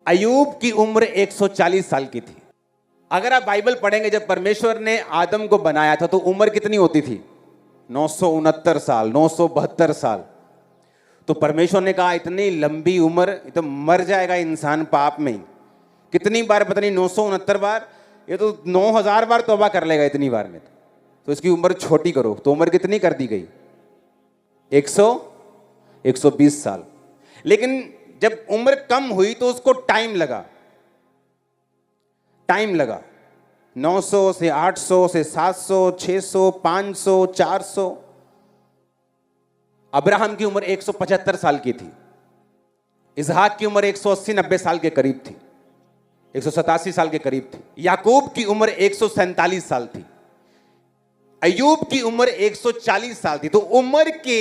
अय्यूब की उम्र 140 साल की थी। अगर आप बाइबल पढ़ेंगे, जब परमेश्वर ने आदम को बनाया था तो उम्र कितनी होती थी? 969 साल, 972 साल। तो परमेश्वर ने कहा इतनी लंबी उम्र, तो मर जाएगा इंसान पाप में ही। कितनी बार पता नहीं, 969 बार, ये तो 9000 बार तौबा कर लेगा इतनी बार में। तो इसकी उम्र छोटी करो, तो उम्र कितनी कर दी गई? 120 साल। लेकिन जब उम्र कम हुई तो उसको टाइम लगा। 900 से 800 से 700, 600, 500, 400। अब्राहम की उम्र 175 साल की थी। इसहाक की उम्र 180-90 साल के करीब थी, 187 साल के करीब थी। याकूब की उम्र 147 साल थी। अय्यूब की उम्र 140 साल थी। तो उम्र के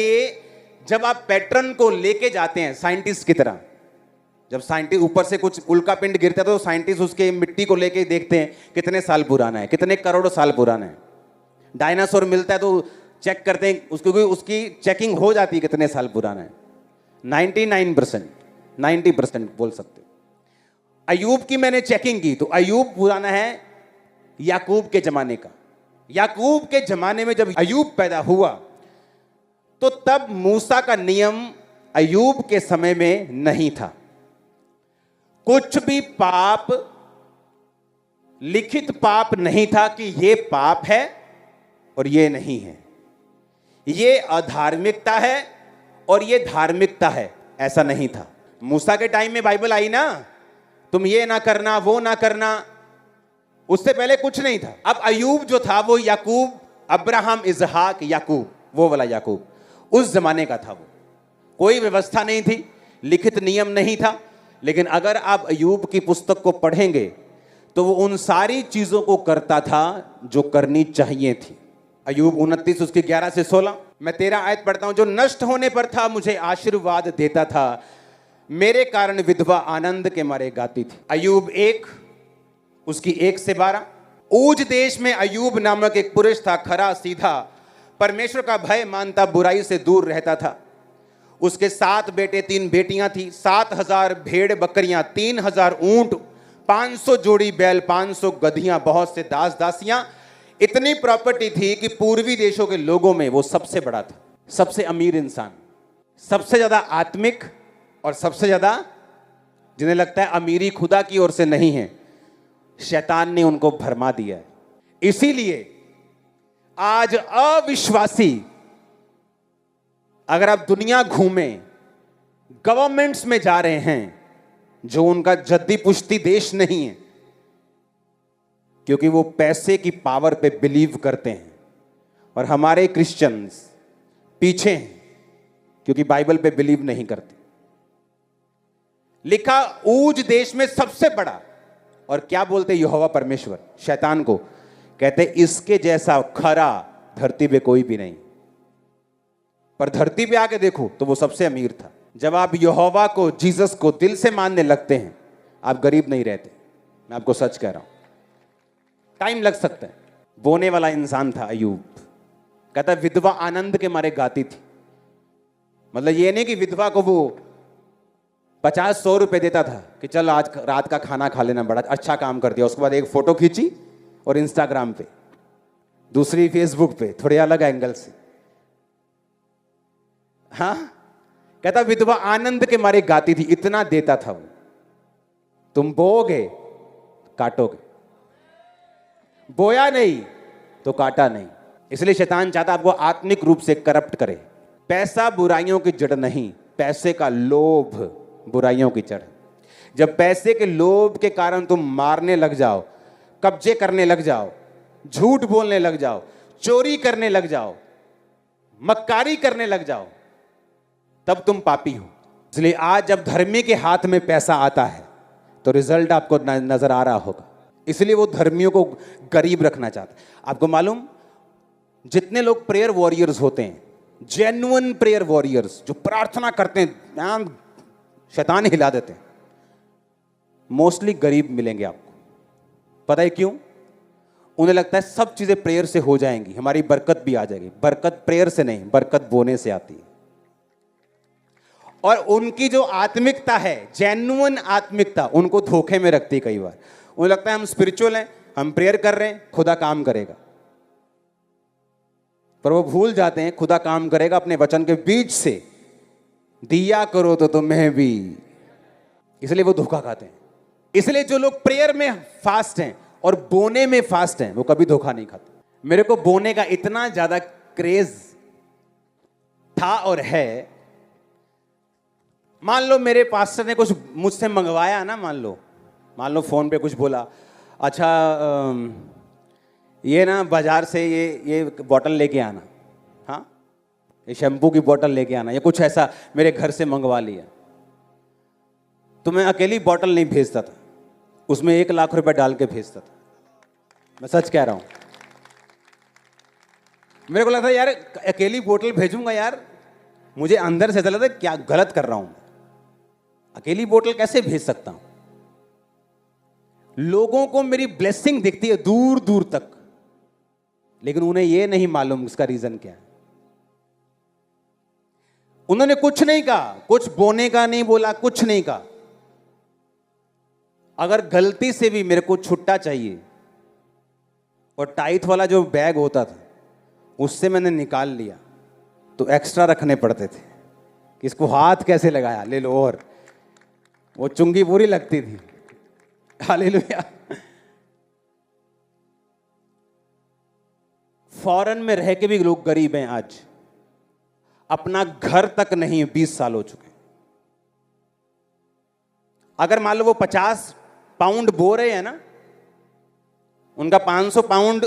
जब आप पैटर्न को लेके जाते हैं साइंटिस्ट की तरह, जब साइंटिस्ट ऊपर से कुछ उल्का पिंड गिरता है तो साइंटिस्ट उसके मिट्टी को लेके देखते हैं कितने साल पुराना है, कितने करोड़ साल पुराना है। डायनासोर मिलता है तो चेक करते हैं उसको, उसकी चेकिंग हो जाती है कितने साल पुराना है। 99%, 90% बोल सकते। अय्यूब की मैंने चेकिंग की तो अय्यूब पुराना है याकूब के जमाने का। याकूब के जमाने में जब अय्यूब पैदा हुआ तो तब मूसा का नियम अय्यूब के समय में नहीं था। कुछ भी पाप, लिखित पाप नहीं था कि ये पाप है और ये नहीं है, ये अधार्मिकता है और ये धार्मिकता है, ऐसा नहीं था। मूसा के टाइम में बाइबल आई ना, तुम ये ना करना, वो ना करना, उससे पहले कुछ नहीं था। अब अय्यूब जो था वो याकूब, अब्राहम, इसहाक, याकूब, वो वाला याकूब उस जमाने का था। वो कोई व्यवस्था नहीं थी, लिखित नियम नहीं था। लेकिन अगर आप अय्यूब की पुस्तक को पढ़ेंगे तो वो उन सारी चीजों को करता था जो करनी चाहिए थी। अय्यूब 29 उसकी 11 से 16, मैं 13 आयत पढ़ता हूं। जो नष्ट होने पर था मुझे आशीर्वाद देता था, मेरे कारण विधवा आनंद के मारे गाती थी। अय्यूब 1 उसकी 1 से 12। ऊज देश में अय्यूब नामक एक पुरुष था, खरा सीधा, परमेश्वर का भय मानता, बुराई से दूर रहता था। उसके 7 बेटे 3 बेटियां थी, 7000 भेड़ बकरियां, 3000 ऊंट, 500 जोड़ी बैल, 500 गधियां, बहुत से दास दासियां। इतनी प्रॉपर्टी थी कि पूर्वी देशों के लोगों में वो सबसे बड़ा था, सबसे अमीर इंसान, सबसे ज्यादा आत्मिक, और सबसे ज्यादा जिन्हें लगता है अमीरी खुदा की ओर से नहीं है, शैतान ने उनको भरमा दिया है। इसीलिए आज अविश्वासी, अगर आप दुनिया घूमें, गवर्नमेंट्स में जा रहे हैं जो उनका जद्दी पुश्ती देश नहीं है, क्योंकि वो पैसे की पावर पे बिलीव करते हैं। और हमारे क्रिश्चियंस पीछे हैं क्योंकि बाइबल पे बिलीव नहीं करते। लिखा ऊज देश में सबसे बड़ा, और क्या बोलते यहोवा परमेश्वर शैतान को, कहते इसके जैसा खरा धरती पे कोई भी नहीं। पर धरती पे आके देखो तो वो सबसे अमीर था। जब आप यहोवा को, जीसस को दिल से मानने लगते हैं, आप गरीब नहीं रहते। मैं आपको सच कह रहा हूं, टाइम लग सकता है। बोने वाला इंसान था अय्यूब। कहता विधवा आनंद के मारे गाती थी। मतलब ये नहीं कि विधवा को वो 50-100 रुपए देता था कि चल आज रात का खाना खा लेना, बड़ा अच्छा काम कर दिया। उसके बाद एक फोटो खींची और इंस्टाग्राम पे, दूसरी फेसबुक पे, थोड़े अलग एंगल से। हाँ, कहता विधवा आनंद के मारे गाती थी, इतना देता था वो। तुम बोओगे काटोगे, बोया नहीं तो काटा नहीं। इसलिए शैतान चाहता आपको आत्मिक रूप से करप्ट करे। पैसा बुराइयों की जड़ नहीं, पैसे का लोभ बुराइयों की जड़। जब पैसे के लोभ के कारण तुम मारने लग जाओ, कब्जे करने लग जाओ, झूठ बोलने लग जाओ, चोरी करने लग जाओ, मक्कारी करने लग जाओ, तब तुम पापी हो। इसलिए आज जब धर्मी के हाथ में पैसा आता है तो रिजल्ट आपको नजर आ रहा होगा। इसलिए वो धर्मियों को गरीब रखना चाहता है। आपको मालूम, जितने लोग प्रेयर वॉरियर्स होते हैं, जेन्युइन प्रेयर वॉरियर्स जो प्रार्थना करते हैं, शैतान हिला देते हैं, मोस्टली गरीब मिलेंगे आपको। पता है क्यों? उन्हें लगता है सब चीजें प्रेयर से हो जाएंगी, हमारी बरकत भी आ जाएगी। बरकत प्रेयर से नहीं, बरकत बोने से आती है। और उनकी जो आत्मिकता है, जेन्युइन आत्मिकता, उनको धोखे में रखती कई बार। उन्हें लगता है हम स्पिरिचुअल हैं, हम प्रेयर कर रहे हैं, खुदा काम करेगा, पर वो भूल जाते हैं खुदा काम करेगा अपने वचन के बीच से। दिया करो तो तुम्हें भी, इसलिए वो धोखा खाते हैं। इसलिए जो लोग प्रेयर में फास्ट हैं और बोने में फास्ट हैं, वो कभी धोखा नहीं खाते। मेरे को बोने का इतना ज्यादा क्रेज था और है, मान लो मेरे पास्टर ने कुछ मुझसे मंगवाया ना, मान लो फोन पे कुछ बोला, अच्छा ये ना बाजार से ये बॉटल लेके आना, हाँ ये शैम्पू की बॉटल लेके आना, या कुछ ऐसा मेरे घर से मंगवा लिया, तो मैं अकेली बॉटल नहीं भेजता था, उसमें 1 लाख रुपए डाल के भेजता था। मैं सच कह रहा हूं, मेरे को लगता यार अकेली बोतल भेजूंगा यार, मुझे अंदर से ऐसा लगता क्या गलत कर रहा हूं, अकेली बोतल कैसे भेज सकता हूं। लोगों को मेरी ब्लेसिंग दिखती है दूर दूर तक, लेकिन उन्हें यह नहीं मालूम इसका रीजन क्या है। उन्होंने कुछ नहीं कहा, कुछ बोने का नहीं बोला, कुछ नहीं कहा। अगर गलती से भी मेरे को छुट्टा चाहिए और टाइट वाला जो बैग होता था उससे मैंने निकाल लिया, तो एक्स्ट्रा रखने पड़ते थे कि इसको हाथ कैसे लगाया, ले लो, और वो चुंगी पूरी लगती थी। हालेलुया। फॉरेन में रह के भी लोग गरीब हैं आज, अपना घर तक नहीं, 20 साल हो चुके। अगर मान लो वो 50 पाउंड बो रहे हैं ना, उनका 500 पाउंड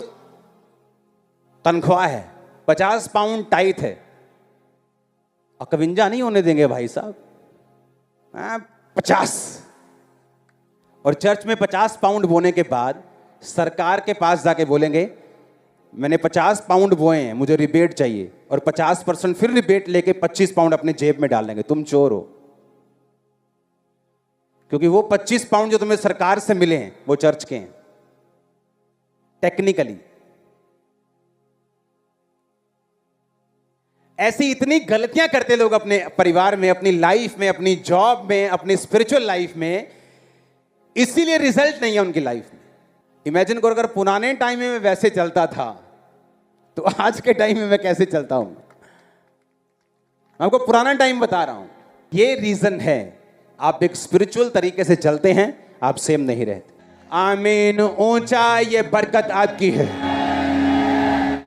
तनख्वाह है, 50 पाउंड टाइट है, 51 नहीं होने देंगे भाई साहब, 50। और चर्च में 50 पाउंड बोने के बाद सरकार के पास जाके बोलेंगे मैंने 50 पाउंड बोए हैं, मुझे रिबेट चाहिए, और 50% फिर रिबेट लेके 25 पाउंड अपने जेब में डाल देंगे। तुम चोर हो, क्योंकि वो 25 पाउंड जो तुम्हें सरकार से मिले हैं वो चर्च के हैं टेक्निकली। ऐसी इतनी गलतियां करते लोग अपने परिवार में, अपनी लाइफ में, अपनी जॉब में, अपनी स्पिरिचुअल लाइफ में, इसीलिए रिजल्ट नहीं है उनकी लाइफ में। इमेजिन करो अगर पुराने टाइम में मैं वैसे चलता था तो आज के टाइम में मैं कैसे चलता हूं। आपको पुराना टाइम बता रहा हूं। ये रीजन है, आप एक स्पिरिचुअल तरीके से चलते हैं, आप सेम नहीं रहते। आमीन। ऊंचा ये बरकत आपकी है।